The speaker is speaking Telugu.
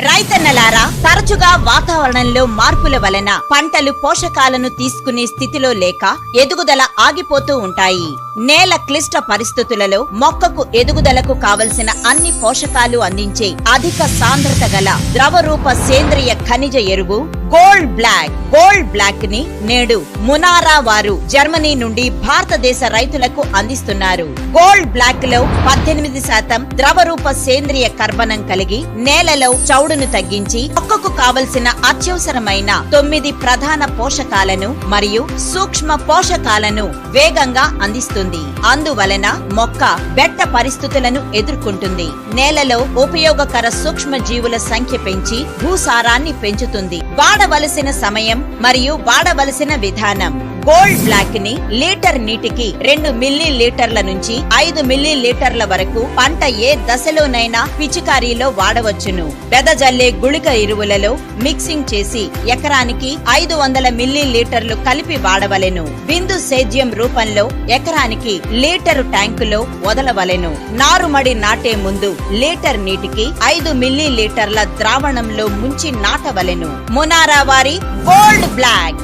రైతన్నలారా, తరచుగా వాతావరణంలో మార్పుల వలన పంటలు పోషకాలను తీసుకునే స్థితిలో లేక ఎదుగుదల ఆగిపోతూ ఉంటాయి. నేల క్లిష్ట పరిస్థితులలో మొక్కకు ఎదుగుదలకు కావలసిన అన్ని పోషకాలు అందించే అధిక సాంద్రత గల ద్రవరూప సేంద్రియ ఖనిజ ఎరువు గోల్డ్ బ్లాక్ ని నేడు మునారా వారు జర్మనీ నుండి భారతదేశ రైతులకు అందిస్తున్నారు. గోల్డ్ బ్లాక్ లో 18% ద్రవరూప సేంద్రియ కర్బనం కలిగి నేలలో చౌడును తగ్గించి మొక్కకు కావలసిన అత్యవసరమైన 9 ప్రధాన పోషకాలను మరియు సూక్ష్మ పోషకాలను వేగంగా అందిస్తుంది. అందువలన మొక్క బెట్ట పరిస్థితులను ఎదుర్కొంటుంది. నేలలో ఉపయోగకర సూక్ష్మ జీవుల సంఖ్య పెంచి భూసారాన్ని పెంచుతుంది. వాడవలసిన సమయం మరియు వాడవలసిన విధానం. గోల్డ్ బ్లాక్ ని లీటర్ నీటికి 2 మిల్లీలీటర్ల నుంచి 5 మిల్లీలీటర్ల వరకు పంట ఏ దశలోనైనా పిచికారీలో వాడవచ్చును. వెదజల్లే గుళిక ఎరువులలో మిక్సింగ్ చేసి ఎకరానికి 500 మిల్లీలీటర్లు కలిపి వాడవలెను. బిందు సేద్యం రూపంలో ఎకరానికి లీటరు ట్యాంకులో వదలవలెను. నారుమడి నాటే ముందు లీటర్ నీటికి 5 మిల్లీలీటర్ల ద్రావణంలో ముంచి నాటవలెను. మునారా వారి గోల్డ్ బ్లాక్.